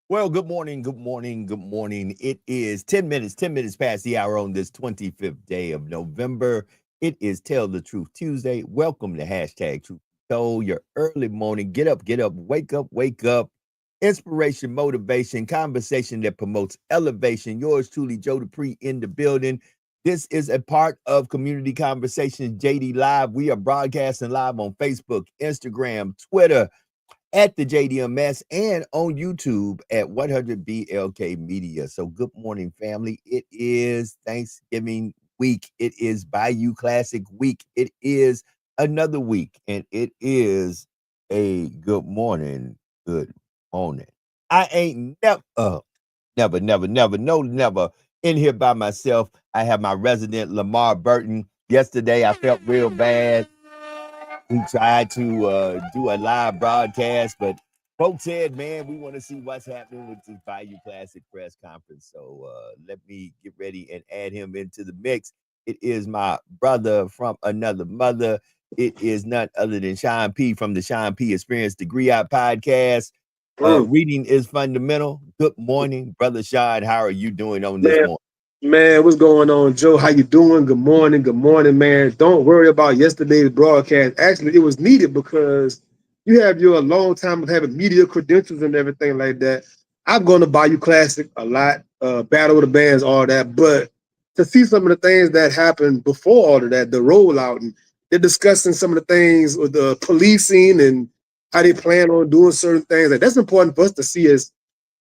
Well, good morning, good morning, good morning. It is 10 minutes past the hour on this 25th day of November. It is Tell the Truth Tuesday. Welcome to hashtag Truth Told, your early morning. Get up, wake up. Inspiration, motivation, conversation that promotes elevation. Yours truly, Joe Dupree in the building. This is a part of Community Conversations JD Live. We are broadcasting live on Facebook, Instagram, Twitter, at the JDMS, and on YouTube at 100BLK Media. So good morning, family. It is Thanksgiving week. It is Bayou Classic week. It is another week, and it is a good morning. Good morning. I ain't never in here by myself. I have my resident Lamar Burton. Yesterday, I felt real bad. We tried to do a live broadcast, but folks said, man, we want to see what's happening with this Bayou Classic press conference. So let me get ready and add him into the mix. It is my brother from another mother. It is none other than Sean P. from the Sean P. Experience Degree Out podcast. Reading is fundamental. Good morning, brother Sean. How are you doing on this morning? Man, what's going on, Joe? How you doing? Good morning, man. Don't worry about yesterday's broadcast. Actually, it was needed because you have your long time of having media credentials and everything like that. I've gone to Bayou Classic a lot, Battle of the Bands, all that. But to see some of the things that happened before all of that, the rollout, and they're discussing some of the things with the policing and how they plan on doing certain things. Like, that's important for us to see as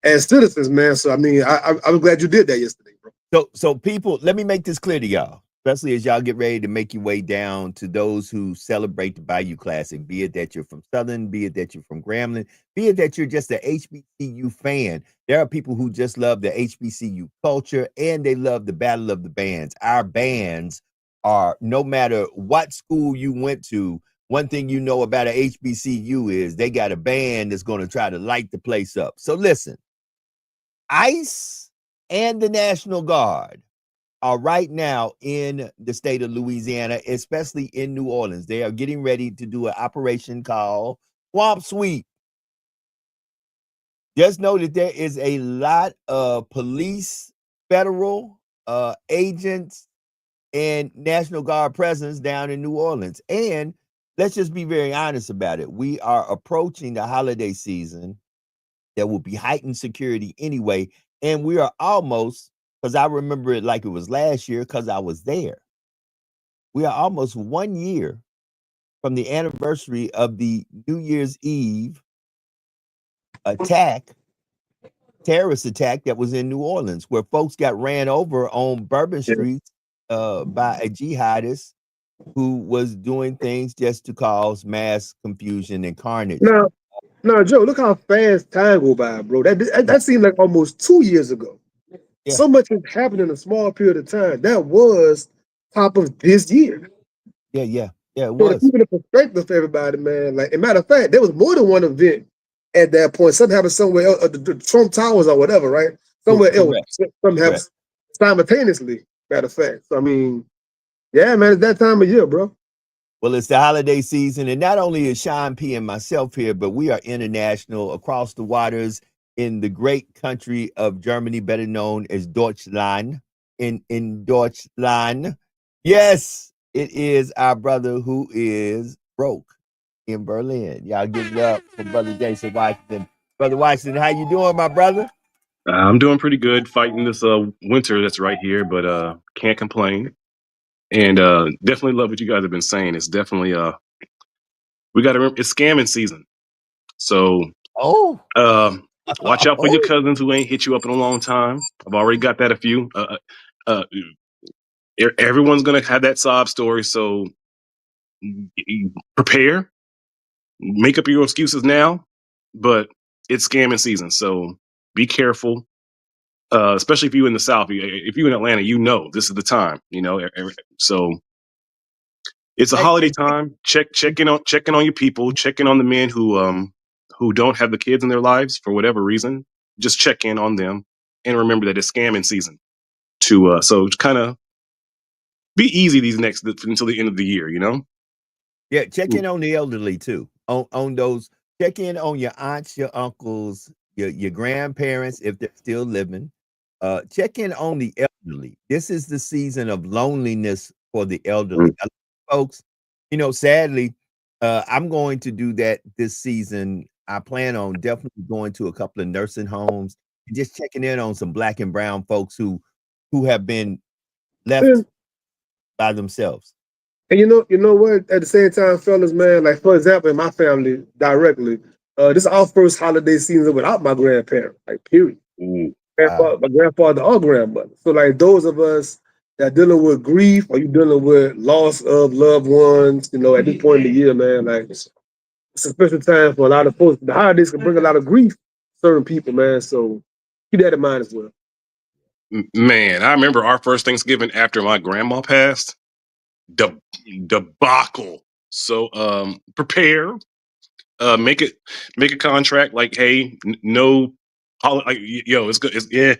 citizens, man. So, I mean, I'm glad you did that yesterday, bro. So people, let me make this clear to y'all, especially as y'all get ready to make your way down to those who celebrate the Bayou Classic, be it that you're from Southern, be it that you're from Grambling, be it that you're just an HBCU fan. There are people who just love the HBCU culture and they love the Battle of the Bands. Our bands are, no matter what school you went to, one thing you know about an HBCU is they got a band that's going to try to light the place up. So listen, ICE and the National Guard are right now in the state of Louisiana, especially in New Orleans. They are getting ready to do an operation called Swamp Sweep. Just know that there is a lot of police, federal agents, and National Guard presence down in New Orleans. And let's just be very honest about it. We are approaching the holiday season. There will be heightened security anyway. And we are almost, because I remember it like it was last year because I was there. We are almost 1 year from the anniversary of the New Year's Eve terrorist attack that was in New Orleans, where folks got ran over on Bourbon Street by a jihadist who was doing things just to cause mass confusion and carnage. No, Joe, look how fast time go by, bro. That seemed like almost 2 years ago. Yeah. So much has happened in a small period of time. That was top of this year. Yeah, it So to was. keep it in perspective for everybody, man, like, as a matter of fact, there was more than one event at that point. Something happened somewhere else, the Trump Towers or whatever, right? Somewhere else. Correct. Something happened simultaneously, matter of fact. So, I mean, yeah, man, it's that time of year, bro. Well, it's the holiday season, and not only is Sean P and myself here, but we are international across the waters in the great country of Germany, better known as Deutschland. In Deutschland, yes, it is our brother who is broke in Berlin. Y'all give it up for Brother Jason Washington. Brother Washington, how you doing, my brother? I'm doing pretty good fighting this winter that's right here, but can't complain. And definitely love what you guys have been saying. It's definitely we got to remember it's scamming season. So Oh, watch out for your cousins who ain't hit you up in a long time. I've already got that a few. Everyone's gonna have that sob story, so prepare, make up your excuses now. But it's scamming season, so be careful. Especially if you're in the South. If you're in Atlanta, you know this is the time. So it's a holiday time. Checking on your people. Checking on the men who don't have the kids in their lives for whatever reason. Just check in on them and remember that it's scamming season. So kind of be easy these next until the end of the year. Yeah, check in on the elderly too. On those, check in on your aunts, your uncles, your grandparents if they're still living. Check in on the elderly. This is the season of loneliness for the elderly. Folks, sadly, I'm going to do that this season. I plan on definitely going to a couple of nursing homes and just checking in on some Black and brown folks who have been left by themselves. And you know what? At the same time, fellas, man, like, for example, in my family directly, this is our first holiday season without my grandparent, like, period. My grandfather or grandmother. So, like, those of us that dealing with grief or you dealing with loss of loved ones, at this point in the year, man, like, it's a special time for a lot of folks. The holidays can bring a lot of grief to certain people, man. So keep that in mind as well. Man, I remember our first Thanksgiving after my grandma passed. Debacle. So prepare. Make a contract like, hey, no, it's good. Yeah.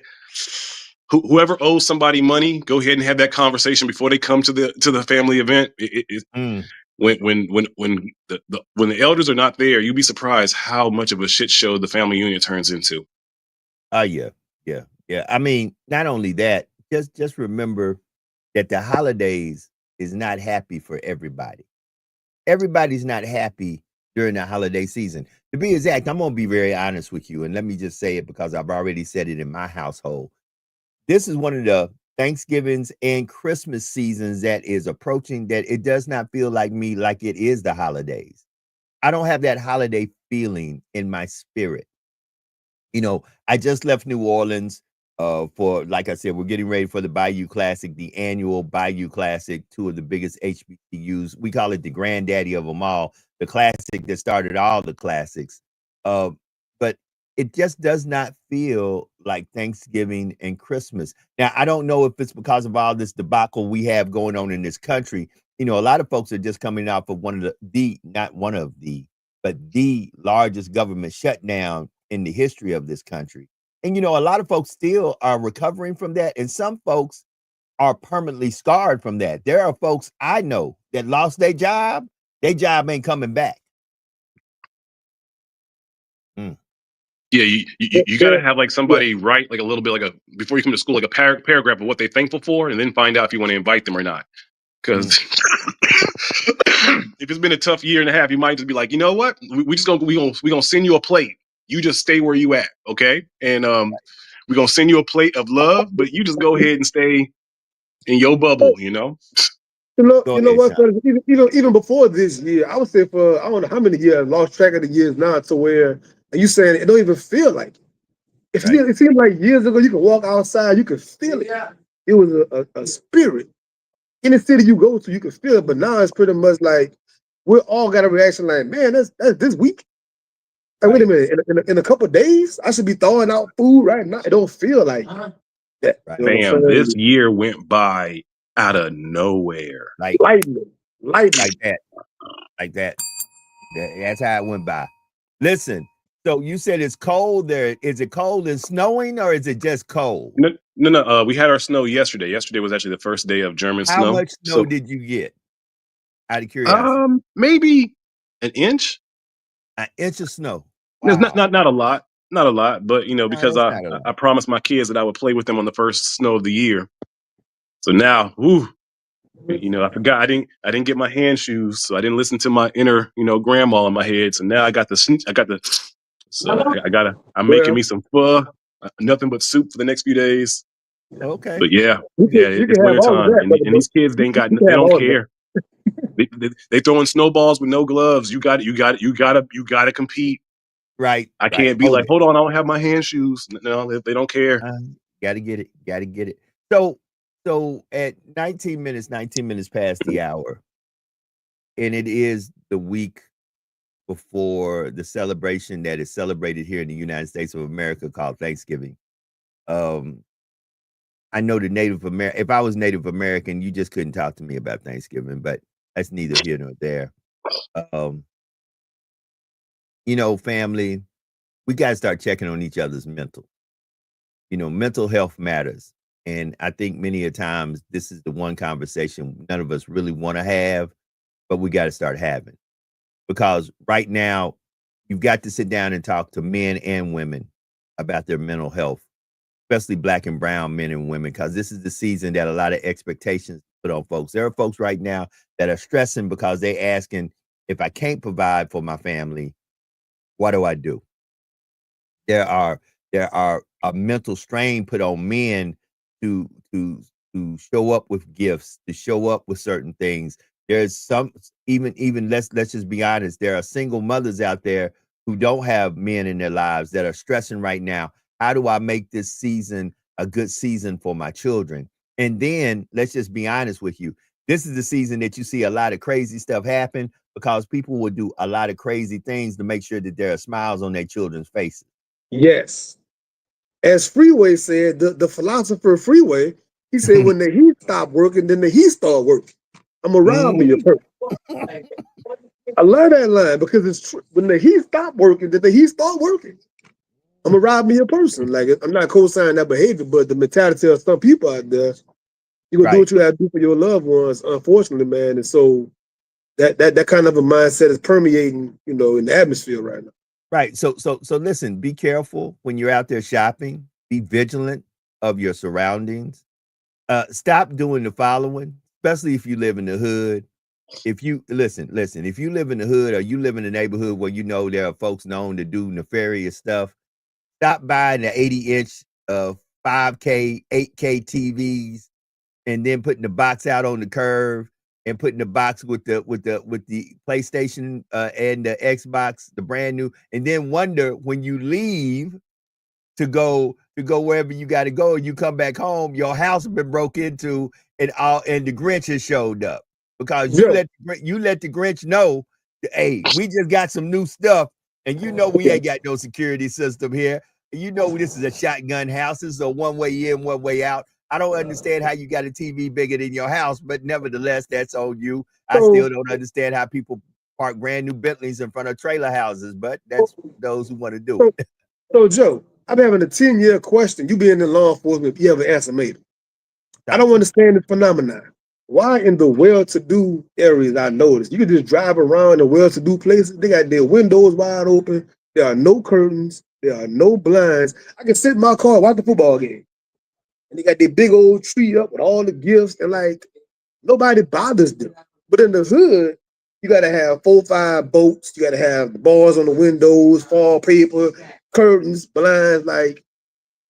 Whoever owes somebody money, go ahead and have that conversation before they come to the family event. When the elders are not there, you'd be surprised how much of a shit show the family union turns into. Yeah. I mean, not only that, just remember that the holidays is not happy for everybody. Everybody's not happy during the holiday season. To be exact, I'm gonna be very honest with you, and let me just say it because I've already said it in my household. This is one of the Thanksgivings and Christmas seasons that is approaching that it does not feel like me like it is the holidays. I don't have that holiday feeling in my spirit. I just left New Orleans for, like I said, we're getting ready for the Bayou Classic, the annual Bayou Classic, two of the biggest HBCUs. We call it the granddaddy of them all, the classic that started all the classics. But it just does not feel like Thanksgiving and Christmas. Now, I don't know if it's because of all this debacle we have going on in this country. A lot of folks are just coming off of not one of the, but the largest government shutdown in the history of this country. And a lot of folks still are recovering from that, and some folks are permanently scarred from that. There are folks I know that lost their job ain't coming back. Yeah, you got to have like somebody write like a little bit, like before you come to school, like a paragraph of what they're thankful for, and then find out if you want to invite them or not. Because if it's been a tough year and a half, you might just be like, you know what, we gonna send you a plate. You just stay where you at, okay? And we're gonna send you a plate of love, but you just go ahead and stay in your bubble, You know what? Even before this year, I would say for, I don't know how many years, I lost track of the years now, to where you saying it don't even feel like it. It seemed like years ago you could walk outside, you could feel it. It was a spirit. In the city you go to, you can feel it, but now it's pretty much like we all got a reaction like, man, that's this week. Like, wait a minute, in a couple of days, I should be throwing out food right now. It don't feel like Right. You know what I'm Bam, this saying? year went by out of nowhere. Like Lightning. like that. Like that. That's how it went by. Listen, so you said it's cold there. Is it cold and snowing or is it just cold? No. We had our snow yesterday. Yesterday was actually the first day of German How snow. much snow So did you get? Out of curiosity. maybe an inch. An inch of snow. It's Wow. not a lot. Not a lot, but No, because that's not a lot. I promised my kids that I would play with them on the first snow of the year. So now, I forgot I didn't get my hand shoes, so I didn't listen to my inner, grandma in my head. So now I got the so I'm making Well, me some pho, nothing but soup for the next few days. Okay. But yeah, you it's can have winter all of time, that, and, brother. and these kids You can they have don't all of that. care. They throwing snowballs with no gloves. You gotta compete. Right. I Right. can't be like, hold on, I don't have my hand shoes. No, they don't care. Gotta get it. Gotta get it. So at 19 minutes past the hour, and it is the week before the celebration that is celebrated here in the United States of America called Thanksgiving. I know the Native American, if I was Native American, you just couldn't talk to me about Thanksgiving, but that's neither here nor there. Um, family, we got to start checking on each other's mental. Mental health matters. And I think many a times this is the one conversation none of us really want to have, but we got to start having. Because right now, you've got to sit down and talk to men and women about their mental health, especially Black and brown men and women, because this is the season that a lot of expectations put on folks. There are folks right now that are stressing because they're asking, if I can't provide for my family, what do I do? There are a mental strain put on men to show up with gifts, to show up with certain things. There's some even let's just be honest. There are single mothers out there who don't have men in their lives that are stressing right now. How do I make this season a good season for my children? And then let's just be honest with you. This is the season that you see a lot of crazy stuff happen because people will do a lot of crazy things to make sure that there are smiles on their children's faces. Yes. As Freeway said, the philosopher Freeway, he said, when the heat stop working, then the heat start working. I'm gonna rob me a person. I love that line because it's true. When the heat stop working, then the heat start working. I'm gonna rob me a person. Like, I'm not co-signing that behavior, but the mentality of some people out there, you're gonna do what you have to do for your loved ones, unfortunately, man. And so that kind of a mindset is permeating, in the atmosphere right now. Right. So listen, be careful when you're out there shopping. Be vigilant of your surroundings. Stop doing the following, especially if you live in the hood. If you listen, if you live in the hood or you live in a neighborhood where there are folks known to do nefarious stuff, stop buying the 80-inch 5K, 8K TVs and then putting the box out on the curve and putting the box with the PlayStation and the Xbox, the brand new, and then wonder when you leave to go wherever you got to go and you come back home, your house has been broke into and the Grinch has showed up because you let the Grinch know, hey, we just got some new stuff and we ain't got no security system here. This is a shotgun house. This is a one way in, one way out. I don't understand how you got a TV bigger than your house, but nevertheless, that's on you. I still don't understand how people park brand new Bentleys in front of trailer houses, but that's those who want to do it. So, Joe, I'm having a 10-year question. You being in law enforcement, you have an answer made. I don't understand the phenomenon. Why in the well-to-do areas I noticed, you can just drive around the well-to-do places, they got their windows wide open, there are no curtains, there are no blinds. I can sit in my car and watch the football game. And they got their big old tree up with all the gifts, and like nobody bothers them. But in the hood, you gotta have 4 or 5 boats, you gotta have the bars on the windows, fall paper, curtains, blinds. Like,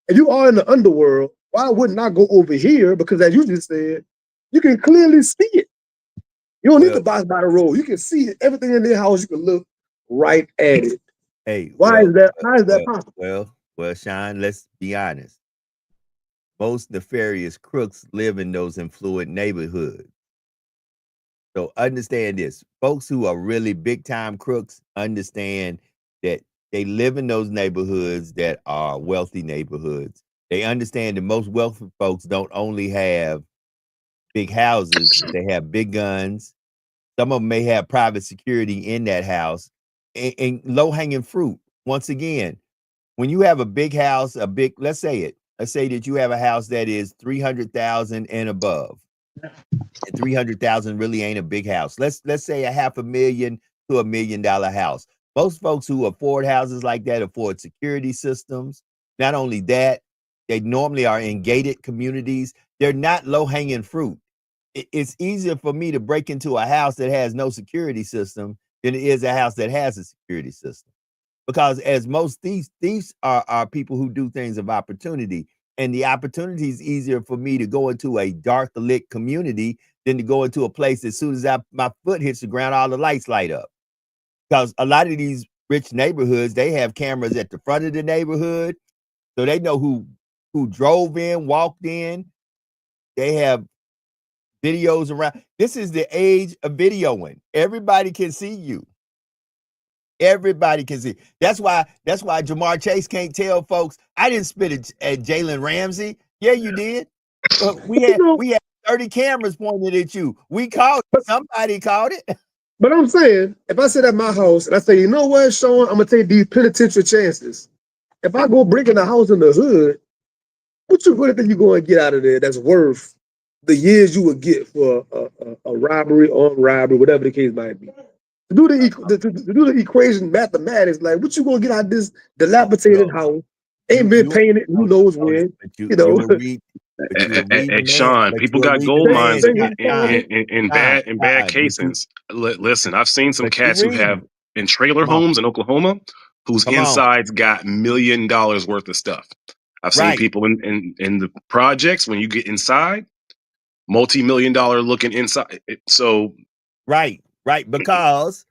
if you are in the underworld, why wouldn't I go over here? Because as you just said, you can clearly see it. You don't need to box by the road. You can see it. Everything in their house, you can look right at it. Hey, Why is that possible? Well, Sean, let's be honest. Most nefarious crooks live in those affluent neighborhoods. So understand this. Folks who are really big time crooks understand that they live in those neighborhoods that are wealthy neighborhoods. They understand that most wealthy folks don't only have big houses, but they have big guns. Some of them may have private security in that house, and low-hanging fruit. Once again, when you have a big house, let's say that you have a house that is 300,000 and above, and 300,000 really ain't a big house. Let's say a $500,000 to $1 million house. Most folks who afford houses like that afford security systems. Not only that, they normally are in gated communities. They're not low-hanging fruit. It's easier for me to break into a house that has no security system than it is a house that has a security system. Because as most thieves are people who do things of opportunity, and the opportunity is easier for me to go into a dark lit community than to go into a place as soon as my foot hits the ground, all the lights light up. Because a lot of these rich neighborhoods, they have cameras at the front of the neighborhood, so they know who drove in, walked in. They have videos around. This is the age of videoing. Everybody can see you. Everybody can see. That's why Jamar Chase can't tell folks, I didn't spit at Jalen Ramsey. Yeah, you did. We had 30 cameras pointed at you. We called it. Somebody called it. But I'm saying, if I sit at my house and I say, you know what, Sean, I'm gonna take these penitentiary chances. If I go break in a house in the hood, what you really think you're going to get out of there that's worth the years you would get for a robbery, armed robbery, whatever the case might be? To do the equation mathematics, like what you gonna get out of this dilapidated house? Ain't been painted, who knows when? You will read. Hey, Sean, people got gold mines in bad casings. Listen, I've seen some cats who have in trailer homes in Oklahoma whose insides got $1 million worth of stuff. I've seen people in the projects, when you get inside, multi-million-dollar looking inside. So right, because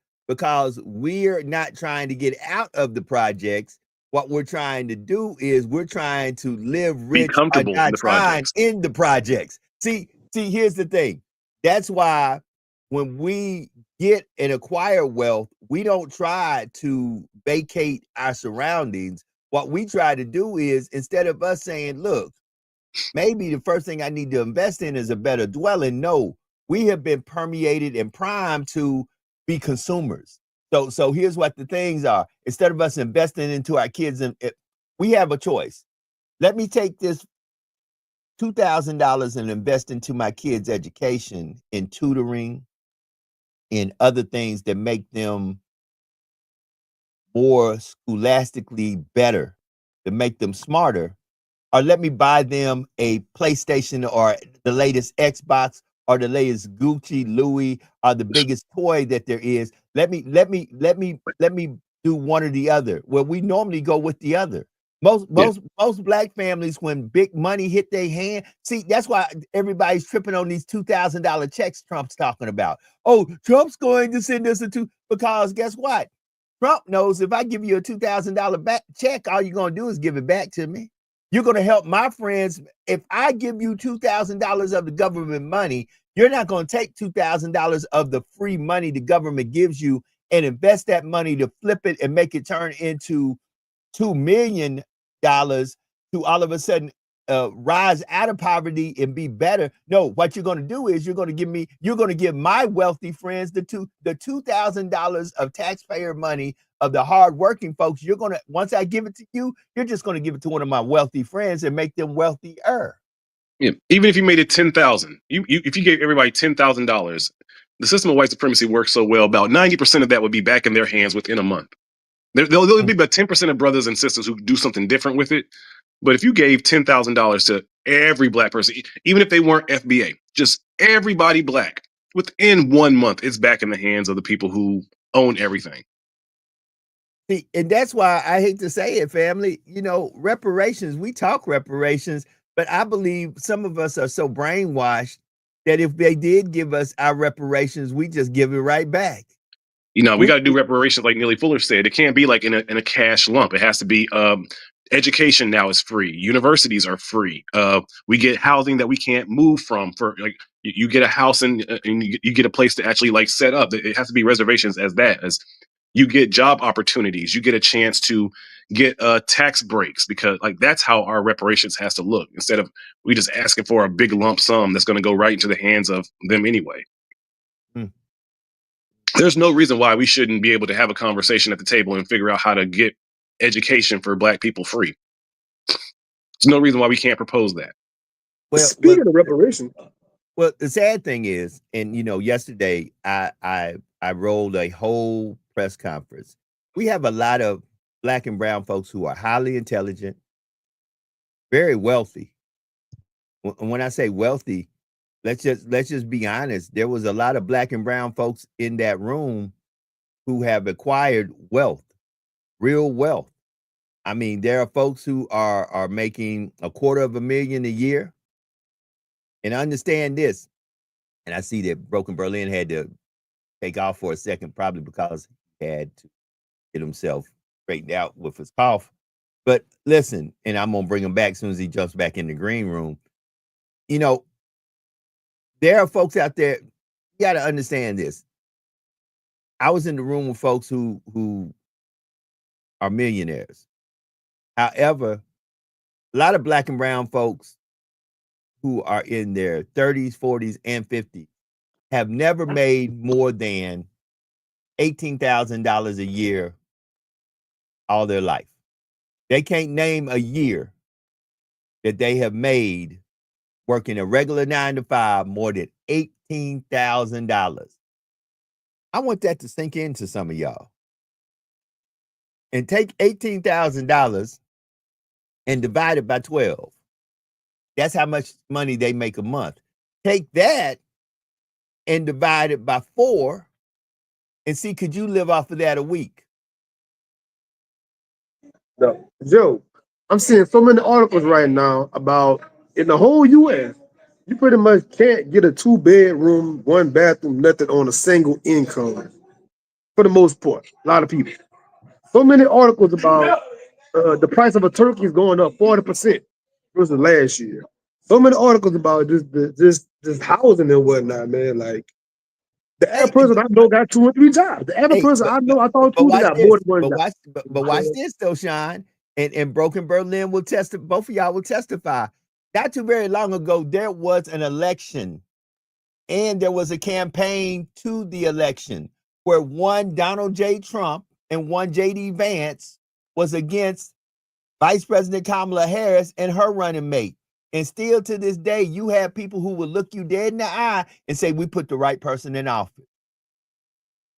we're not trying to get out of the projects. What we're trying to do is we're trying to live rich, be comfortable in the projects. In the projects. See, here's the thing. That's why when we get and acquire wealth, we don't try to vacate our surroundings. What we try to do is, instead of us saying, look, maybe the first thing I need to invest in is a better dwelling. No, we have been permeated and primed to be consumers. So here's what the things are. Instead of us investing into our kids, we have a choice. Let me take this $2,000 and invest into my kids' education, in tutoring, in other things that make them more scholastically better, to make them smarter. Or let me buy them a PlayStation or the latest Xbox or the latest Gucci, Louis, or the biggest toy that there is. Let me do one or the other. Well, we normally go with the other. Most black families, when big money hit their hand, see, that's why everybody's tripping on these $2,000 checks Trump's talking about. Oh, Trump's going to send us because guess what? Trump knows if I give you a $2,000 check, all you're going to do is give it back to me. You're going to help my friends. If I give you $2,000 of the government money, you're not going to take $2,000 of the free money the government gives you and invest that money to flip it and make it turn into $2 million to all of a sudden rise out of poverty and be better. No, what you're going to do is you're going to give my wealthy friends the $2,000 of taxpayer money of the hardworking folks. Once I give it to you, you're just going to give it to one of my wealthy friends and make them wealthier. Yeah, even if you made it 10,000, if you gave everybody $10,000, the system of white supremacy works so well. About 90% of that would be back in their hands within a month. There'll be about 10% of brothers and sisters who do something different with it. But if you gave $10,000 to every black person, even if they weren't FBA, just everybody black, within 1 month, it's back in the hands of the people who own everything. See, and that's why I hate to say it, family. Reparations, we talk reparations, but I believe some of us are so brainwashed that if they did give us our reparations, we just give it right back. We got to do reparations like Neely Fuller said. It can't be like in a cash lump. It has to be education now is free. Universities are free. We get housing that we can't move from. For like you get a house and you get a place to actually like set up. It has to be reservations as you get job opportunities. You get a chance to get tax breaks, because like that's how our reparations has to look, instead of we just asking for a big lump sum that's going to go right into the hands of them anyway. There's no reason why we shouldn't be able to have a conversation at the table and figure out how to get education for Black people free. There's no reason why we can't propose that. Well, speaking of reparations, well, the sad thing is, and yesterday I rolled a whole press conference. We have a lot of Black and brown folks who are highly intelligent, very wealthy. When I say wealthy, let's just be honest. There was a lot of Black and brown folks in that room who have acquired wealth, real wealth. I mean, there are folks who are making $250,000 a year. And understand this, and I see that Broken Berlin had to take off for a second, probably because he had to get himself straightened out with his cough. But listen, and I'm gonna bring him back as soon as he jumps back in the green room. There are folks out there. You got to understand this. I was in the room with folks who are millionaires. However, a lot of Black and brown folks who are in their 30s, 40s, and 50s have never made more than $18,000 a year all their life. They can't name a year that they have made working a regular 9-to-5 more than $18,000. I want that to sink into some of y'all. And take $18,000 and divide it by 12. That's how much money they make a month. Take that and divide it by 4 and see, could you live off of that a week? No. Joe, I'm seeing so many articles right now about in the whole U.S., you pretty much can't get a 2-bedroom, 1-bathroom, nothing on a single income for the most part. A lot of people. So many articles about the price of a turkey is going up 40% versus last year. So many articles about just housing and whatnot, man. Like the average person I know got 2 or 3 jobs. The average person I know, I thought two got more than one job. But watch this though, Sean. And Broken Berlin will testify. Both of y'all will testify. Not too very long ago, there was an election, and there was a campaign to the election where one Donald J. Trump and one J.D. Vance was against Vice President Kamala Harris and her running mate. And still to this day, you have people who will look you dead in the eye and say, we put the right person in office.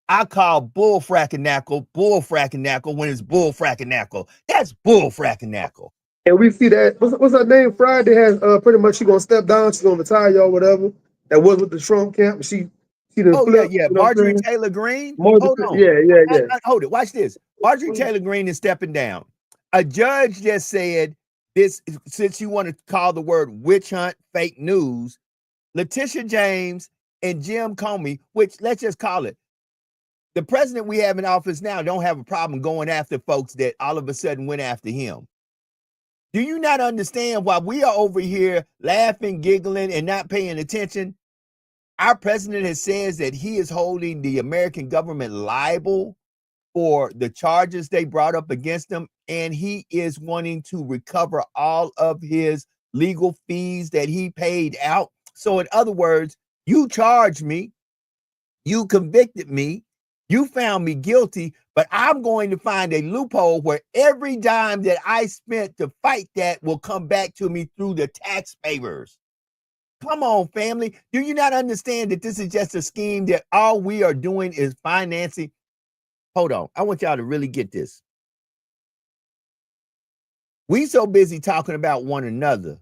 I call bull fracking-nackle when it's bull fracking-nackle. That's bull fracking-nackle. And we see that, what's her name? Friday has pretty much, she gonna step down, she's gonna retire, y'all, whatever. That was with the Trump camp. She didn't flip. Yeah. Marjorie Taylor Greene. Hold on. Yeah. Hold it. Watch this. Marjorie Taylor Greene is stepping down. A judge just said this, since you want to call the word witch hunt fake news, Letitia James and Jim Comey, which let's just call it, the president we have in office now don't have a problem going after folks that all of a sudden went after him. Do you not understand why we are over here laughing, giggling, and not paying attention? Our president has said that he is holding the American government liable for the charges they brought up against him, and he is wanting to recover all of his legal fees that he paid out. So in other words, you charged me, you convicted me, you found me guilty, but I'm going to find a loophole where every dime that I spent to fight that will come back to me through the taxpayers. Come on, family. Do you not understand that this is just a scheme that all we are doing is financing? Hold on. I want y'all to really get this. We so busy talking about one another,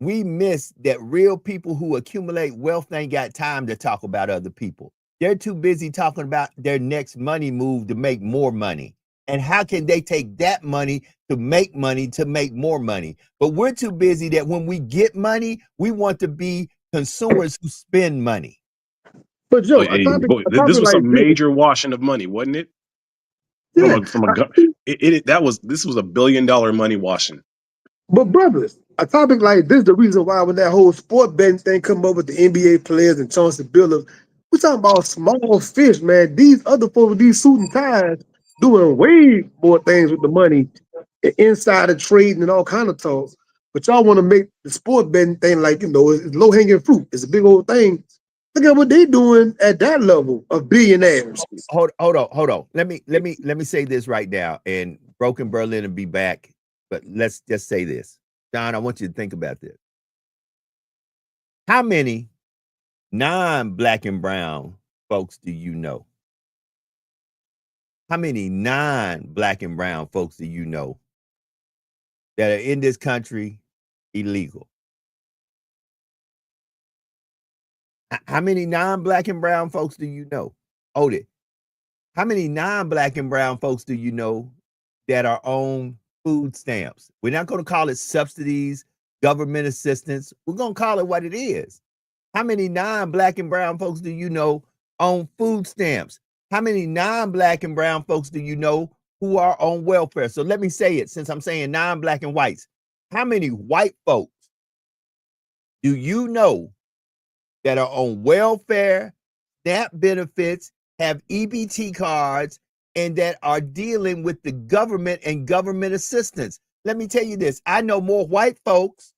we miss that real people who accumulate wealth ain't got time to talk about other people. They're too busy talking about their next money move to make more money. And how can they take that money to make more money? But we're too busy that when we get money, we want to be consumers who spend money. But Joe, this was a major washing of money, wasn't it? Yeah. This was $1 billion money washing. But brothers, a topic like this, the reason why when that whole sport betting thing come up with the NBA players and Chauncey Billups, we're talking about small fish, man. These other folks with these suit and ties doing way more things with the money insider trading and all kind of talk. But y'all want to make the sport betting thing like, it's low hanging fruit. It's a big old thing. Look at what they doing at that level of billionaires. Hold on. Let me say this right now, and Broken Berlin will be back. But let's just say this, John. I want you to think about this. How many non-black and brown folks do you know? How many non-black and brown folks do you know that are in this country illegal? How many non-black and brown folks do you know? Hold it. How many non-black and brown folks do you know that are on food stamps? We're not going to call it subsidies, government assistance. We're going to call it what it is. How many non-black and brown folks do you know on food stamps? How many non-black and brown folks do you know who are on welfare? So let me say it, since I'm saying non-black and whites. How many white folks do you know that are on welfare, SNAP benefits, have EBT cards, and that are dealing with the government and government assistance? Let me tell you this. I know more white folks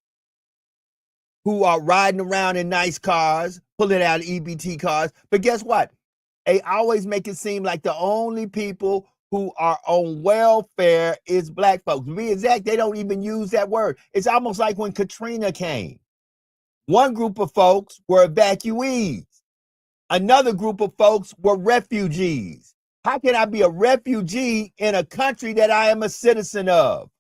who are riding around in nice cars, pulling out EBT cards. But guess what? They always make it seem like the only people who are on welfare is black folks. To be exact, they don't even use that word. It's almost like when Katrina came. One group of folks were evacuees. Another group of folks were refugees. How can I be a refugee in a country that I am a citizen of?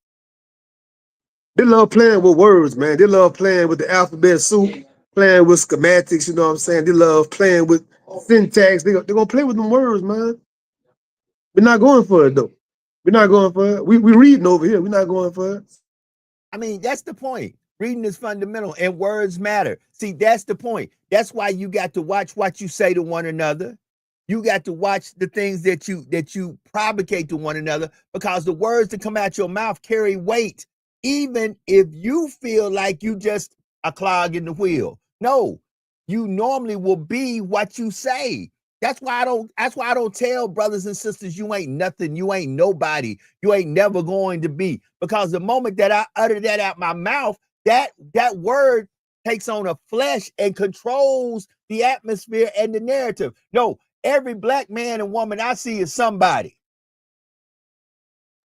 They love playing with words, man. They love playing with the alphabet soup, playing with schematics, you know what I'm saying? They love playing with syntax. They're going to play with them words, man. We're not going for it, though. We're not going for it. We reading over here. We're not going for it. I mean, that's the point. Reading is fundamental and words matter. See, that's the point. That's why you got to watch what you say to one another. You got to watch the things that you propagate to one another, because the words that come out your mouth carry weight, even if you feel like you just a clog in the wheel. No, you normally will be what you say. That's why I don't tell brothers and sisters you ain't nothing, you ain't nobody, you ain't never going to be. Because the moment that I utter that out my mouth, that word takes on a flesh and controls the atmosphere and the narrative. No, every black man and woman I see is somebody.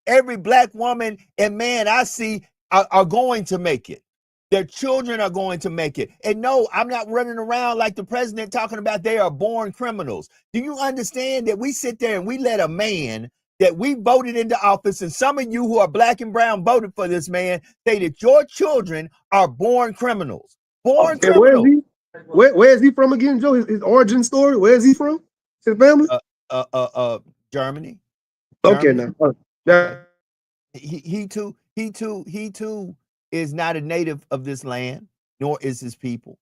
Every black woman and man I see are going to make it. Their children are going to make it. And no, I'm not running around like the president talking about they are born criminals. Do you understand that we sit there and we let a man that we voted into office, and some of you who are black and brown voted for this man, say that your children are born criminals? Born criminals. Where is he from again, Joe? His origin story? Where is he from? His family? Germany. Okay, Germany. now. Okay. He too is not a native of this land, nor is his people.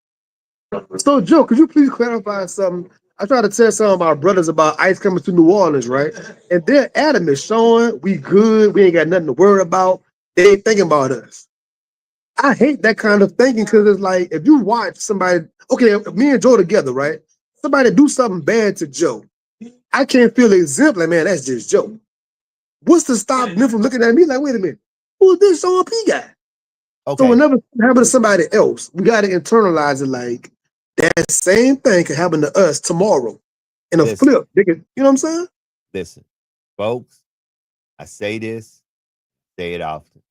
So, Joe, could you please clarify something? I try to tell some of our brothers about ICE coming to New Orleans, right? And they're adamant, showing we good, we ain't got nothing to worry about. They ain't thinking about us. I hate that kind of thinking, because it's like, if you watch somebody, okay, me and Joe together, right? Somebody do something bad to Joe, I can't feel exempt, like, man, that's just Joe. What's to stop them from looking at me like, wait a minute, who's this Sean P guy? Okay. So whenever it happens to somebody else, we got to internalize it like that same thing can happen to us tomorrow in a flip. You know what I'm saying? Listen, folks, I say this, say it often.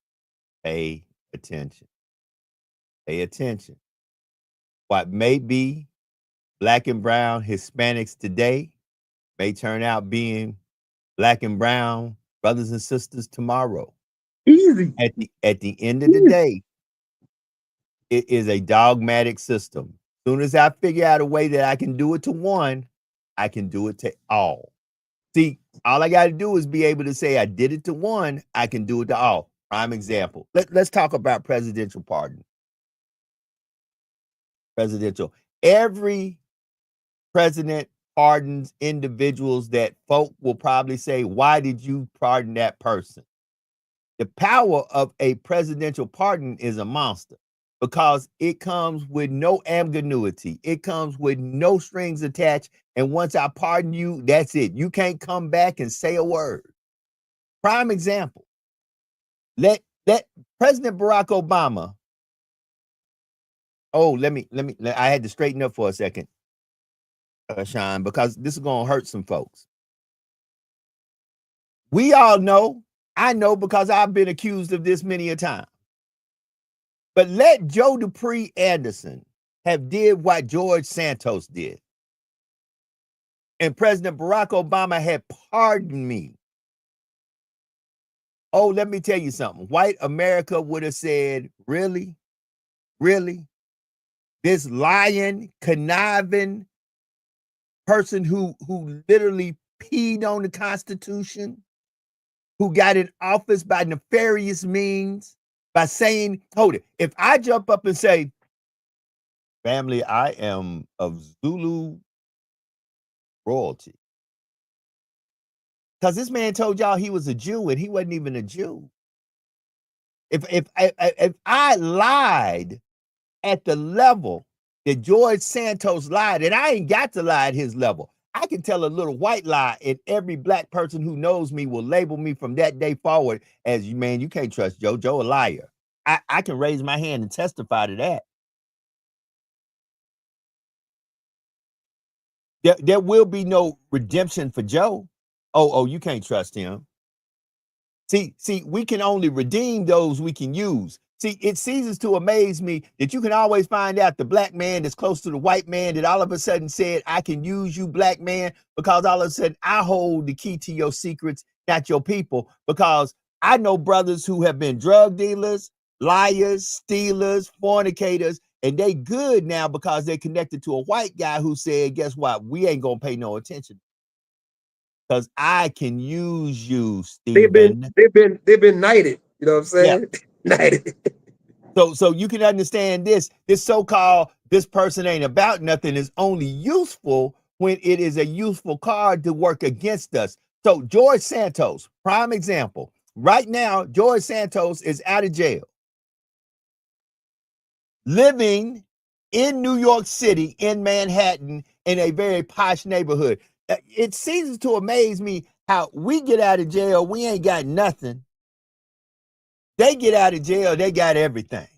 Pay attention. Pay attention. What may be black and brown Hispanics today may turn out being black and brown brothers and sisters tomorrow. Easy. At the end of the day, it is a dogmatic system. As soon as I figure out a way that I can do it to one, I can do it to all. See, all I got to do is be able to say I did it to one, I can do it to all. Prime example. Let's talk about presidential pardon. Presidential. Every president pardons individuals that folk will probably say, why did you pardon that person? The power of a presidential pardon is a monster, because it comes with no ambiguity. It comes with no strings attached. And once I pardon you, that's it. You can't come back and say a word. Prime example. Let President Barack Obama. Oh, I had to straighten up for a second, Sean, because this is gonna hurt some folks. We all know, I know because I've been accused of this many a time. But let Joe Dupree Anderson have did what George Santos did. And President Barack Obama had pardoned me. Oh, let me tell you something. White America would have said, really? Really? This lying, conniving person who literally peed on the Constitution, who got in office by nefarious means, by saying, hold it, if I jump up and say, family, I am of Zulu royalty. Because this man told y'all he was a Jew and he wasn't even a Jew. If I lied at the level that George Santos lied, and I ain't got to lie at his level. I can tell a little white lie, and every black person who knows me will label me from that day forward as, man, you can't trust Joe. Joe a liar. I can raise my hand and testify to that. There will be no redemption for Joe. Oh, you can't trust him. See, we can only redeem those we can use. See, it ceases to amaze me that you can always find out the black man that's close to the white man that all of a sudden said, I can use you, black man, because all of a sudden I hold the key to your secrets, not your people, because I know brothers who have been drug dealers, liars, stealers, fornicators, and they good now because they're connected to a white guy who said, guess what? We ain't going to pay no attention. Because I can use you, Stephen. They've been knighted. You know what I'm saying? Yeah. Knighted. So you can understand this so-called this person ain't about nothing is only useful when it is a useful card to work against us. So George Santos, prime example. Right now, George Santos is out of jail, living in New York City, in Manhattan, in a very posh neighborhood. It ceases to amaze me how we get out of jail, we ain't got nothing. They get out of jail, they got everything.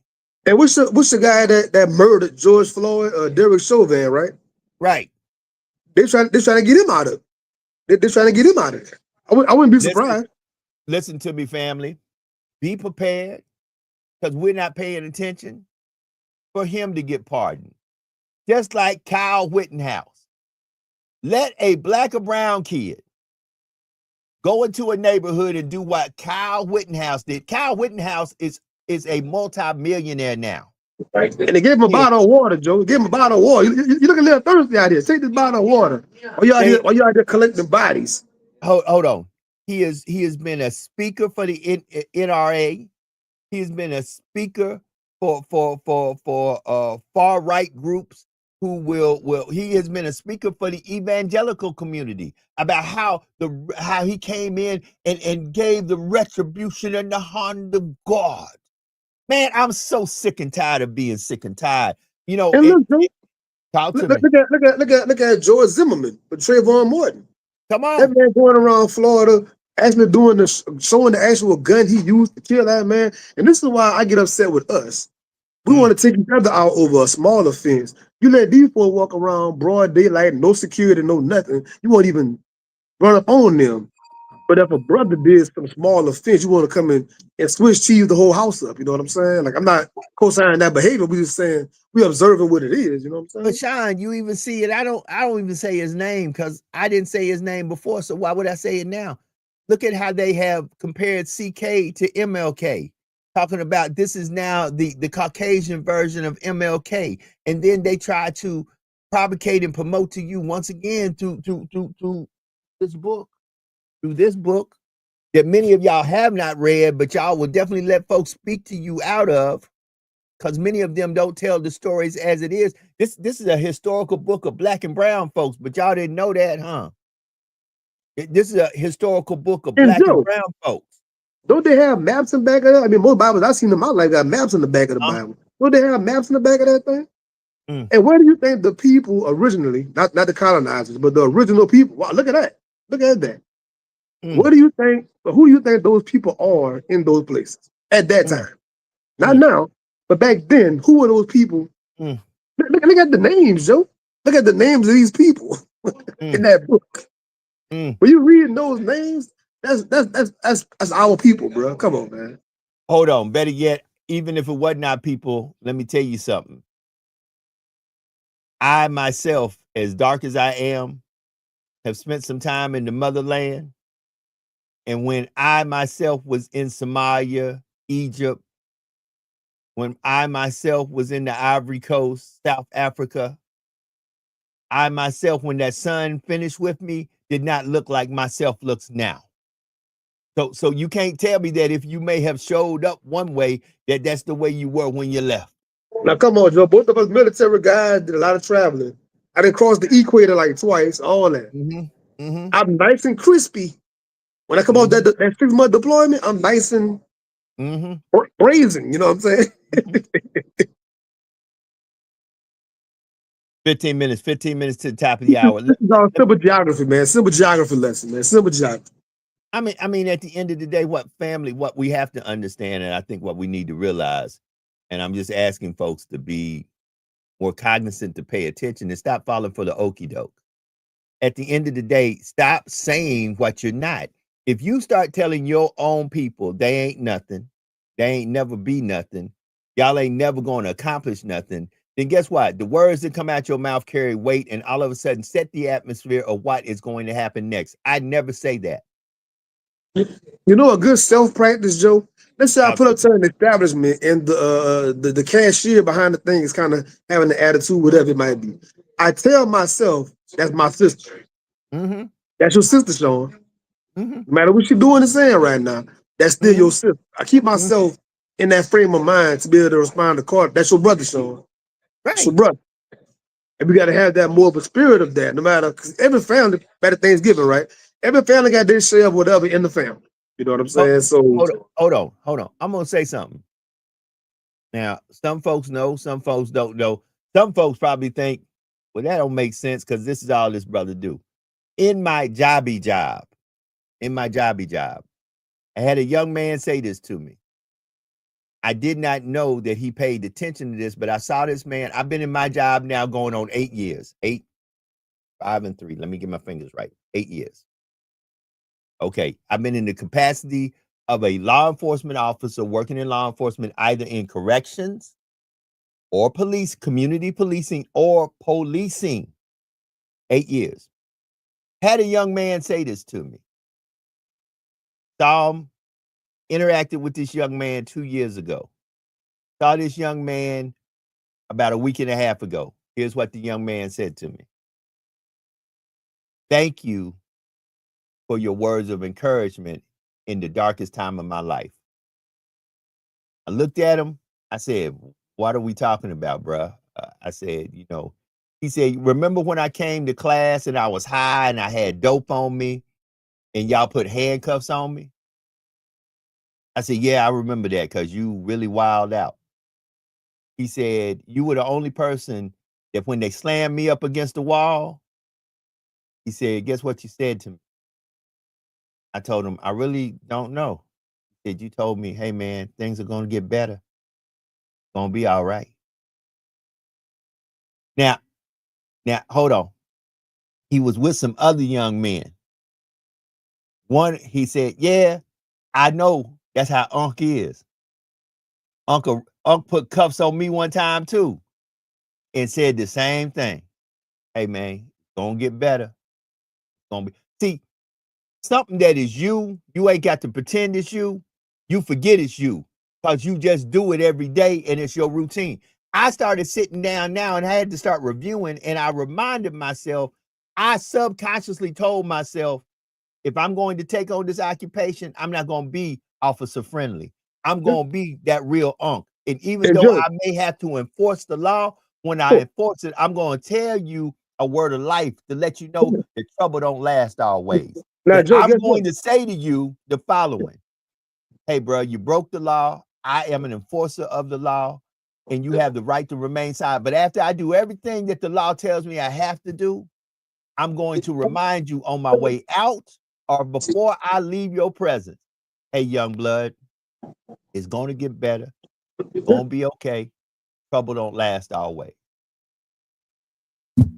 And what's the guy that murdered George Floyd, Derek Chauvin, right? Right. They're trying to get him out of it. They're trying to get him out of it. I wouldn't be surprised. Listen to me, family. Be prepared, because we're not paying attention, for him to get pardoned. Just like Kyle Rittenhouse. Let a black or brown kid go into a neighborhood and do what Kyle Rittenhouse did. Kyle Rittenhouse is a multi-millionaire now. Right. And they gave him a bottle of water, Joe. Give him a bottle of water. You look a little thirsty out here. Take this bottle of water. Or you out here collecting bodies. Hold on. He has been a speaker for the NRA. He's been a speaker for far right groups he has been a speaker for the evangelical community about how he came in and gave the retribution and the hand of God. Man, I'm so sick and tired of being sick and tired. You know, look at George Zimmerman with Trayvon Martin. Come on. That man going around Florida actually showing the actual gun he used to kill that man. And this is why I get upset with us. We want to take each other out over a small offense. You let these folks walk around broad daylight, no security, no nothing. You won't even run up on them. But if a brother did some small offense, you want to come in and switch cheese the whole house up. You know what I'm saying? Like, I'm not co-signing that behavior. We just saying we observing what it is. You know what I'm saying? But Sean, you even see it. I don't even say his name because I didn't say his name before. So why would I say it now? Look at how they have compared CK to MLK. Talking about this is now the Caucasian version of MLK, and then they try to propagate and promote to you once again through this book, that many of y'all have not read, but y'all will definitely let folks speak to you out of, because many of them don't tell the stories as it is. This is a historical book of black and brown folks, but y'all didn't know that, huh? This is a historical book of black and brown folks. Don't they have maps in the back of that? I mean, most Bibles I've seen in my life got maps in the back of the Bible. Don't they have maps in the back of that thing? And where do you think the people originally, not the colonizers, but the original people? Wow, look at that. Look at that. What do you think, or who do you think those people are in those places at that time? Not now, but back then, who were those people? Look at the names, Joe. Look at the names of these people in that book. When you reading those names, that's our people, bro. Come on, man. Hold on. Better yet, even if it wasn't our people, let me tell you something. I myself, as dark as I am, have spent some time in the motherland. And when I myself was in Somalia, Egypt, when I myself was in the Ivory Coast, South Africa, I myself, when that sun finished with me, did not look like myself looks now. So you can't tell me that if you may have showed up one way, that's the way you were when you left. Now, come on, Joe. Both of us military guys did a lot of traveling. I didn't cross the equator like twice, all that. I'm nice and crispy. When I come off that 6-month deployment, I'm nice and brazen. You know what I'm saying? 15 minutes to the top of the hour. This is all simple geography, man. Simple geography lesson, man. Simple geography. I mean, at the end of the day, what we have to understand, and I think what we need to realize, and I'm just asking folks to be more cognizant, to pay attention and stop falling for the okie doke. At the end of the day, stop saying what you're not. If you start telling your own people they ain't nothing, they ain't never be nothing, y'all ain't never going to accomplish nothing, then guess what? The words that come out your mouth carry weight and all of a sudden set the atmosphere of what is going to happen next. I never say that. You know a good self-practice, Joe? Let's say I put up to an establishment and the cashier behind the thing is kind of having the attitude, whatever it might be. I tell myself, that's my sister. That's your sister, Sean. No matter what you're doing and saying right now, that's still your sister. I keep myself in that frame of mind to be able to respond to Carter. That's your brother, Sean. That's your brother. And we got to have that more of a spirit of that, no matter, because every family, better Thanksgiving, right? Every family got their share of whatever in the family. You know what I'm saying? Hold on. I'm going to say something. Now, some folks know, some folks don't know. Some folks probably think, well, that don't make sense because this is all this brother do. In my jobby job, I had a young man say this to me. I did not know that he paid attention to this, but I saw this man. I've been in my job now going on 8 years. 8, 5, and 3. Let me get my fingers right. 8 years. Okay. I've been in the capacity of a law enforcement officer working in law enforcement, either in corrections or police, community policing or policing. 8 years. Had a young man say this to me. Saw him, interacted with this young man 2 years ago. Saw this young man about a week and a half ago. Here's what the young man said to me. Thank you for your words of encouragement in the darkest time of my life. I looked at him. I said, what are we talking about, bruh? I said, he said, remember when I came to class and I was high and I had dope on me and y'all put handcuffs on me? I said, yeah, I remember that because you really wilded out. He said, you were the only person that when they slammed me up against the wall, he said, guess what you said to me? I told him, I really don't know. He said, you told me, hey, man, things are going to get better. It's going to be all right. Now, hold on. He was with some other young men. One, he said, yeah, I know that's how Unc is. Unc put cuffs on me one time too and said the same thing. Hey, man, it's going to get better. See, something that is you ain't got to pretend it's you. You forget it's you because you just do it every day and it's your routine. I started sitting down now and I had to start reviewing, and I reminded myself, I subconsciously told myself, if I'm going to take on this occupation, I'm not going to be officer friendly. I'm going to be that real Unc. And even though I may have to enforce the law, when I enforce it, I'm going to tell you a word of life to let you know that trouble don't last always. Now, Joe, I'm going to say to you the following. Hey, bro, you broke the law. I am an enforcer of the law, and you have the right to remain silent. But after I do everything that the law tells me I have to do, I'm going to remind you on my way out or before I leave your presence, hey, young blood, it's going to get better. It's going to be okay. Trouble don't last always.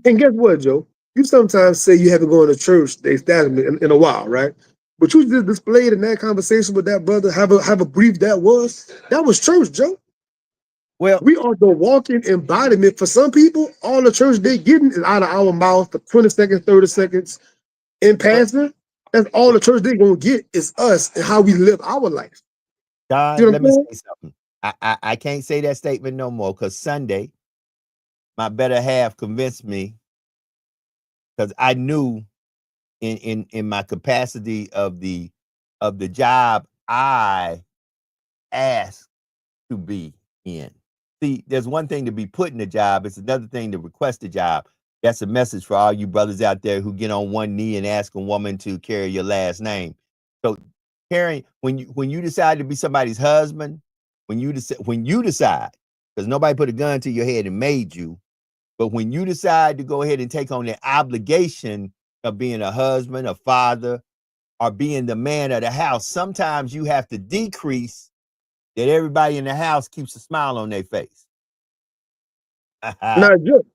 And guess what, Joe? You sometimes say you haven't gone to church, the establishment, in a while, right? But you just displayed in that conversation with that brother, have a brief that was church, Joe. Well, we are the walking embodiment. For some people, all the church they getting is out of our mouth for 20 seconds, 30 seconds in passing. That's all the church they gonna get is us and how we live our life. Don, let me say something. I can't say that statement no more because Sunday, my better half convinced me, because I knew in my capacity of the job I asked to be in. See, there's one thing to be put in a job, it's another thing to request a job. That's a message for all you brothers out there who get on one knee and ask a woman to carry your last name. So carrying, when you decide to be somebody's husband, when you decide, because nobody put a gun to your head and made you, but when you decide to go ahead and take on the obligation of being a husband, a father, or being the man of the house, sometimes you have to decrease that everybody in the house keeps a smile on their face. Now, Joe,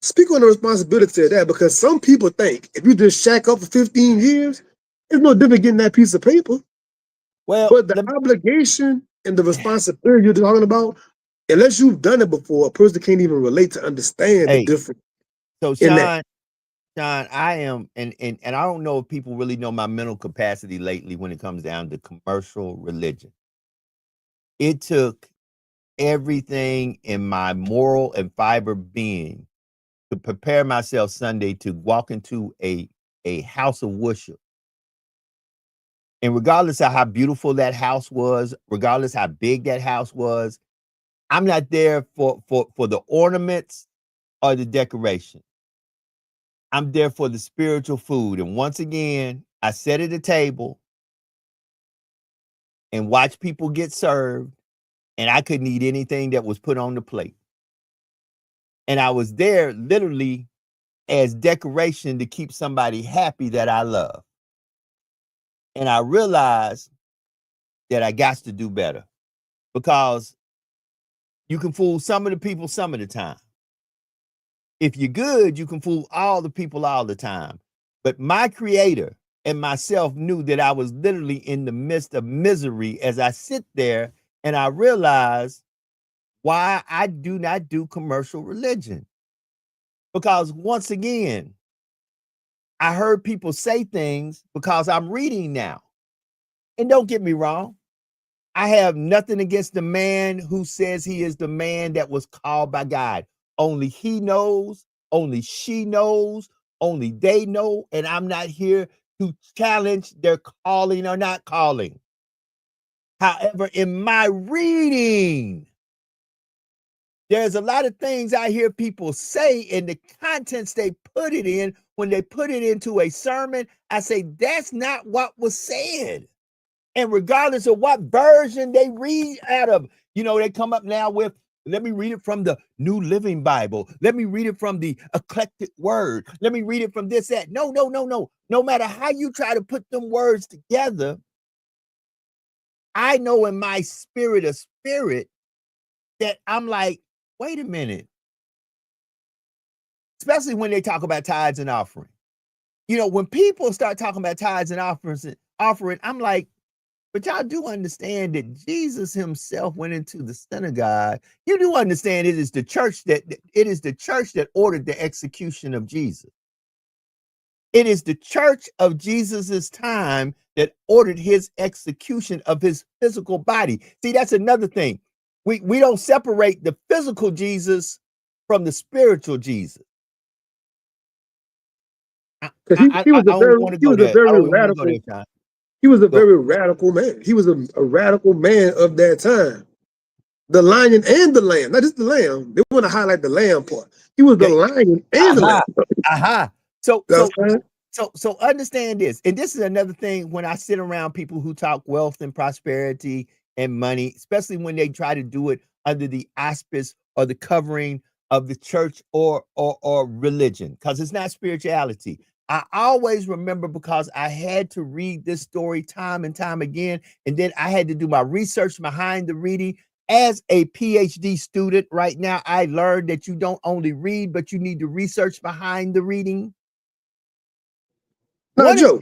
speak on the responsibility of that, because some people think if you just shack up for 15 years, it's no different getting that piece of paper. Well, but the obligation and the responsibility you're talking about, unless you've done it before, a person can't even relate to understand the difference. So Sean, I am, and I don't know if people really know my mental capacity lately when it comes down to commercial religion. It took everything in my moral and fiber being to prepare myself Sunday to walk into a house of worship. And regardless of how beautiful that house was, regardless how big that house was, I'm not there for the ornaments or the decoration. I'm there for the spiritual food. And once again, I sat at a table and watched people get served, and I couldn't eat anything that was put on the plate. And I was there literally as decoration to keep somebody happy that I love. And I realized that I got to do better, because you can fool some of the people some of the time. If you're good, you can fool all the people all the time. But my creator and myself knew that I was literally in the midst of misery as I sit there, and I realized why I do not do commercial religion. Because once again, I heard people say things because I'm reading now. And don't get me wrong, I have nothing against the man who says he is the man that was called by God. Only he knows, only she knows, only they know, and I'm not here to challenge their calling or not calling. However, in my reading, there's a lot of things I hear people say in the contents they put it in. When they put it into a sermon, I say, that's not what was said. And regardless of what version they read out of, they come up now with, let me read it from the New Living Bible. Let me read it from the Eclectic Word. Let me read it from this, that. No. No matter how you try to put them words together, I know in my spirit of spirit that I'm like, wait a minute. Especially when they talk about tithes and offering. When people start talking about tithes and offering, I'm like, but y'all do understand that Jesus himself went into the synagogue. You do understand it is the church that ordered the execution of Jesus. It is the church of Jesus's time that ordered his execution of his physical body. See, that's another thing. We don't separate the physical Jesus from the spiritual Jesus. He was a very radical man. He was a radical man of that time. The lion and the lamb, not just the lamb. They want to highlight the lamb part. He was the lion and the lamb. So understand this. And this is another thing when I sit around people who talk wealth and prosperity and money, especially when they try to do it under the auspice or the covering of the church or religion, because it's not spirituality. I always remember because I had to read this story time and time again, and then I had to do my research behind the reading. As a PhD student right now, I learned that you don't only read, but you need to research behind the reading. Now, Joe.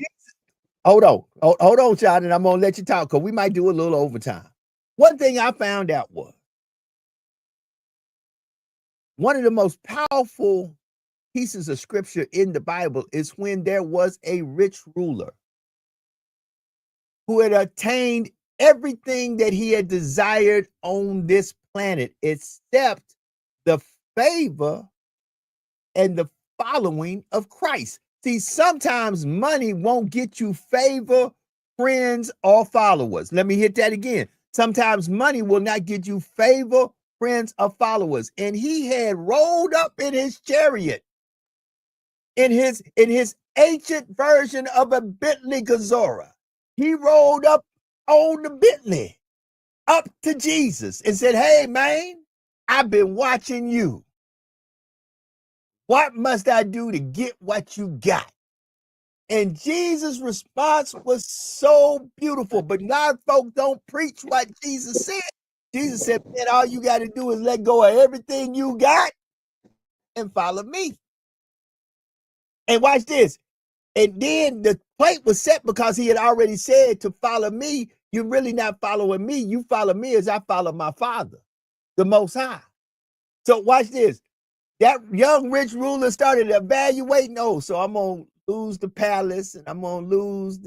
Hold on, child, and I'm gonna let you talk because we might do a little overtime. One thing I found out was one of the most powerful pieces of scripture in the Bible is when there was a rich ruler who had attained everything that he had desired on this planet, except the favor and the following of Christ. See, sometimes money won't get you favor, friends, or followers. Let me hit that again. Sometimes money will not get you favor, friends, or followers. And he had rolled up in his chariot, in his ancient version of a Bentley Gazora. He rolled up on the Bentley up to Jesus and said, "Hey, man, I've been watching you. What must I do to get what you got?" And Jesus' response was so beautiful, but God folk don't preach what Jesus said. Jesus said, "Man, all you got to do is let go of everything you got and follow me." And watch this. And then the plate was set because he had already said to follow me. You're really not following me. You follow me as I follow my Father, the Most High. So watch this. That young rich ruler started evaluating. Oh, so I'm gonna lose the palace, and I'm gonna lose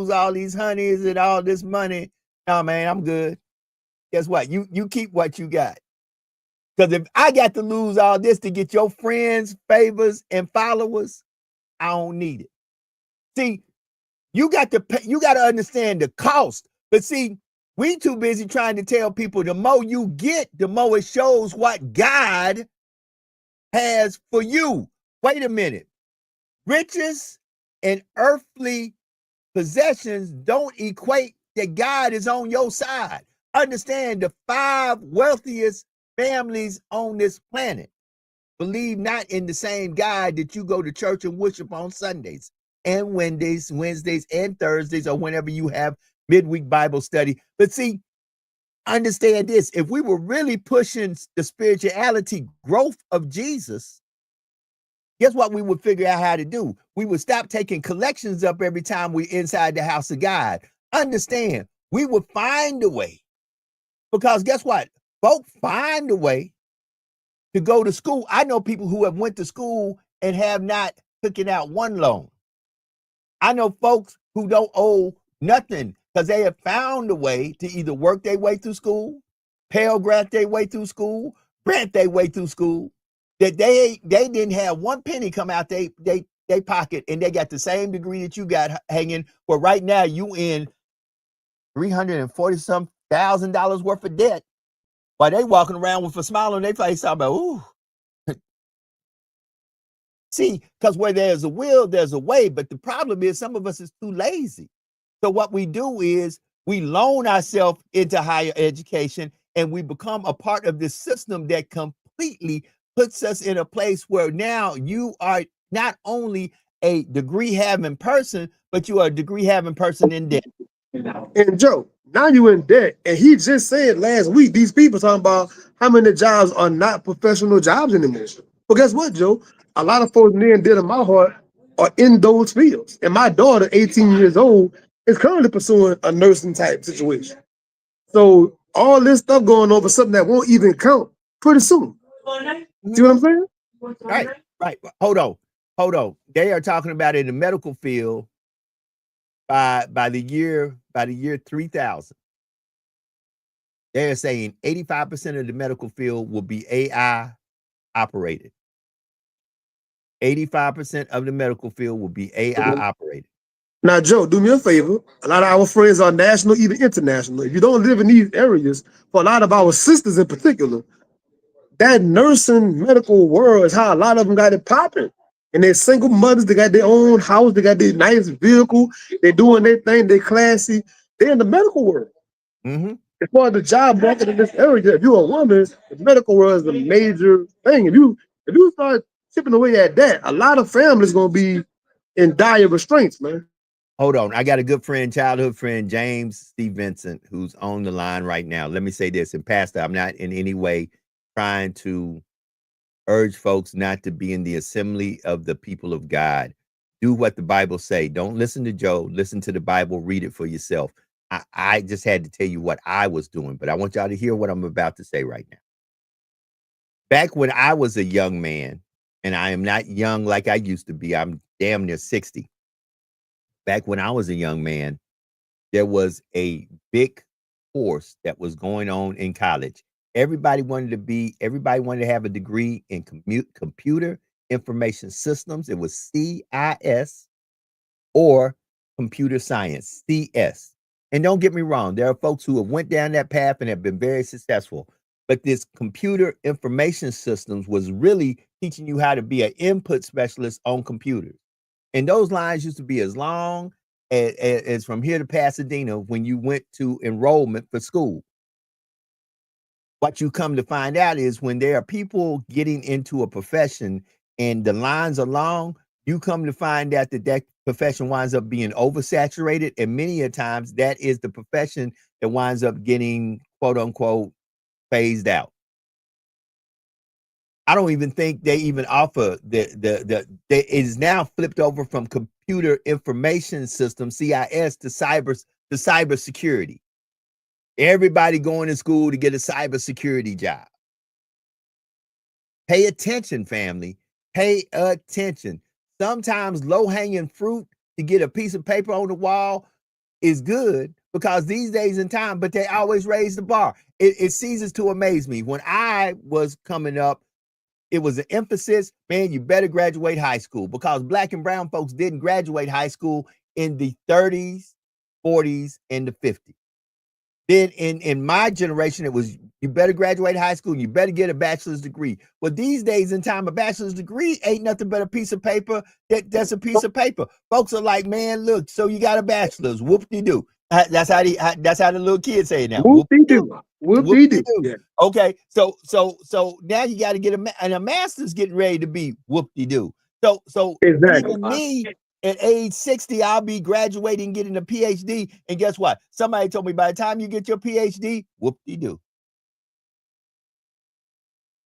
all these honeys and all this money. No, man, I'm good. Guess what? You keep what you got. Because if I got to lose all this to get your friends, favors, and followers, I don't need it. See, you got to understand the cost. But see, we too busy trying to tell people the more you get, the more it shows what God has for you. Wait a minute. Riches and earthly possessions don't equate that God is on your side. Understand, the 5 wealthiest families on this planet believe not in the same God that you go to church and worship on Sundays and Wednesdays and Thursdays, or whenever you have midweek Bible study. But see, understand this. If we were really pushing the spirituality growth of Jesus, guess what we would figure out how to do? We would stop taking collections up every time we're inside the house of God. Understand, we would find a way. Because guess what? Folks find a way to go to school. I know people who have went to school and have not taken out one loan. I know folks who don't owe nothing because they have found a way to either work their way through school, Pell Grant their way through school, grant their way through school, that they didn't have one penny come out they pocket, and they got the same degree that you got hanging. But right now you in $340,000 worth of debt, while they walking around with a smile on their face talking about, ooh. See, because where there's a will, there's a way. But the problem is some of us is too lazy. So what we do is we loan ourselves into higher education, and we become a part of this system that completely puts us in a place where now you are not only a degree having person, but you are a degree having person in debt. And Joe, now you in debt. And he just said last week, these people talking about how many jobs are not professional jobs anymore. But guess what, Joe? A lot of folks near and dear to my heart are in those fields. And my daughter, 18 years old, is currently pursuing a nursing type situation. So all this stuff going over something that won't even count pretty soon. See what I'm saying? Right. Hold on. They are talking about in the medical field by the year 3000. They're saying 85% of the medical field will be AI operated. 85% of the medical field will be AI operated. Now, Joe, do me a favor. A lot of our friends are national, even international. If you don't live in these areas, for a lot of our sisters in particular, that nursing medical world is how a lot of them got it popping. And they're single mothers, they got their own house, they got their nice vehicle, they're doing their thing, they're classy. They're in the medical world. Mm-hmm. As far as the job market in this area, if you're a woman, the medical world is a major thing. If you start chipping away at that, a lot of families gonna be in dire restraints, man. Hold on. I got a good friend, childhood friend, James Steve Vincent, who's on the line right now. Let me say this, and Pastor, I'm not in any way trying to urge folks not to be in the assembly of the people of God. Do what the Bible say. Don't listen to Joe. Listen to the Bible. Read it for yourself. I just had to tell you what I was doing, but I want y'all to hear what I'm about to say right now. Back when I was a young man, and I am not young like I used to be, I'm damn near 60. Back when I was a young man, there was a big course that was going on in college. Everybody wanted to have a degree in computer information systems. It was CIS or computer science, CS. And don't get me wrong, there are folks who have went down that path and have been very successful. But this computer information systems was really teaching you how to be an input specialist on computers. And those lines used to be as long as from here to Pasadena when you went to enrollment for school. What you come to find out is when there are people getting into a profession and the lines are long, you come to find out that profession winds up being oversaturated. And many a times that is the profession that winds up getting quote unquote phased out. I don't even think they even offer it is now flipped over from computer information system, CIS, to cyber security. Everybody going to school to get a cybersecurity job. Pay attention, family. Pay attention. Sometimes low-hanging fruit to get a piece of paper on the wall is good because these days in time, but they always raise the bar. It ceases to amaze me. When I was coming up, it was an emphasis, man, you better graduate high school because black and brown folks didn't graduate high school in the 30s, 40s, and the 50s. Then in my generation, it was you better graduate high school, you better get a bachelor's degree. Well, these days in time, a bachelor's degree ain't nothing but a piece of paper. That's a piece of paper. Folks are like, man, look, so you got a bachelor's, whoop-de-doo. That's how the little kids say it now. Whoop-de-doo. Whoop-de-doo. Yeah. Okay, so now you got to get a master's getting ready to be whoop-de-doo. So exactly. Even me at age 60, I'll be graduating, getting a PhD. And guess what? Somebody told me by the time you get your PhD, whoop-de-doo.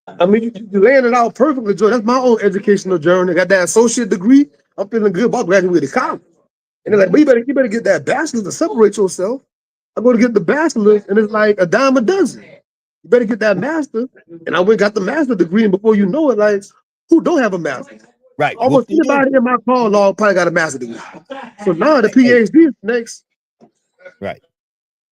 I mean, you laying it out perfectly, Joe. That's my own educational journey. I got that associate degree. I'm feeling good about graduating college. And they're like, but you better get that bachelor's to separate yourself. I go to get the bachelor's, and it's like a dime a dozen. You better get that master. And I went and got the master's degree, and before you know it, like, who don't have a master? Right. Almost anybody in my call log probably got a master's degree. So now the PhD is next. Right.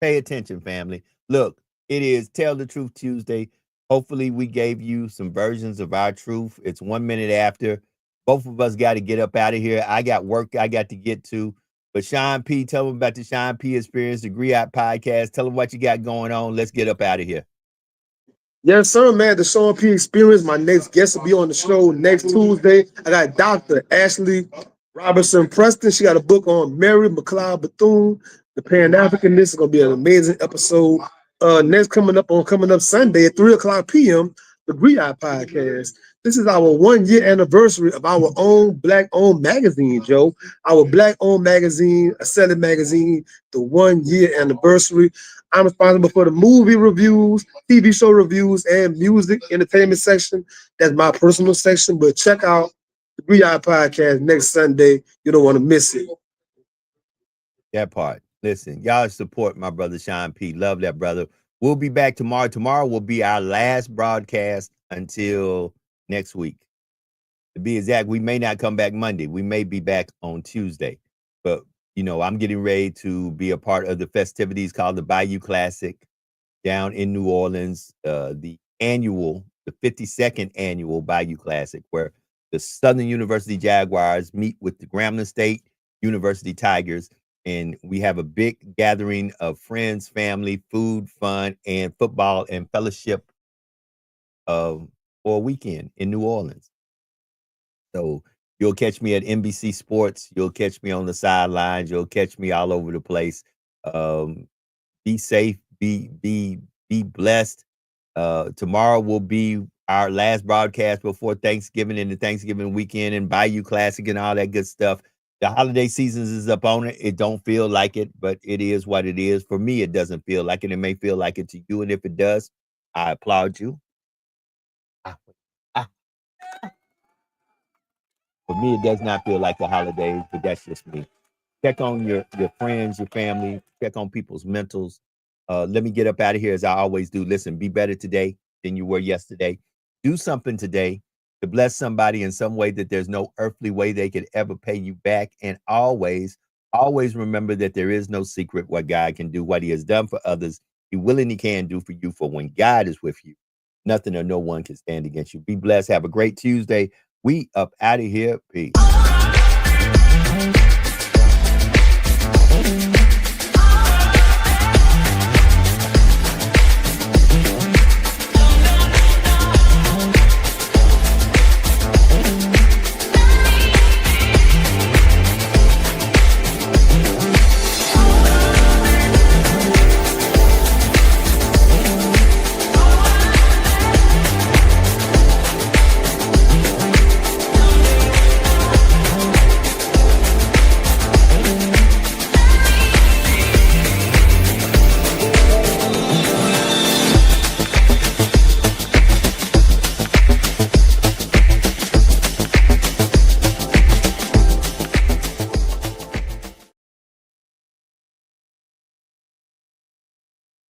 Pay attention, family. Look, it is Tell the Truth Tuesday. Hopefully we gave you some versions of our truth. It's 1 minute after. Both of us got to get up out of here. I got work I got to get to. But Sean P, tell them about the Sean P Experience, the Griot Podcast. Tell them what you got going on. Let's get up out of here. Yes, sir, man. The Sean P Experience. My next guest will be on the show next Tuesday. I got Dr. Ashley Robertson Preston. She got a book on Mary McLeod Bethune, the Pan-Africanist. It's gonna be an amazing episode. Next coming up Sunday at 3:00 p.m. the Griot Podcast. This is our 1 year anniversary of our own Black-owned magazine, Joe. Our Black-owned magazine, a selling magazine, the 1 year anniversary. I'm responsible for the movie reviews, TV show reviews, and music entertainment section. That's my personal section, but check out the Griot Podcast next Sunday. You don't want to miss it. That part. Listen, y'all support my brother Sean P. Love that brother. We'll be back tomorrow. Tomorrow will be our last broadcast until next week. To be exact, we may not come back Monday. We may be back on Tuesday. But, I'm getting ready to be a part of the festivities called the Bayou Classic down in New Orleans, the 52nd annual Bayou Classic, where the Southern University Jaguars meet with the Grambling State University Tigers. And we have a big gathering of friends, family, food, fun, and football and fellowship for a weekend in New Orleans. So you'll catch me at NBC Sports. You'll catch me on the sidelines. You'll catch me all over the place. Be safe. Be blessed. Tomorrow will be our last broadcast before Thanksgiving and the Thanksgiving weekend and Bayou Classic and all that good stuff. The holiday seasons is up on it. It don't feel like it, but it is what it is. For me, it doesn't feel like it. It may feel like it to you, and if it does, I applaud you. For me, it does not feel like the holidays, but that's just me. Check on your friends, your family, check on people's mentals. Let me get up out of here as I always do. Listen, be better today than you were yesterday. Do something today to bless somebody in some way that there's no earthly way they could ever pay you back. And always remember that there is no secret what God can do, what he has done for others. He will and he can do for you. For when God is with you, nothing or no one can stand against you. Be blessed. Have a great Tuesday. We up out of here. Peace.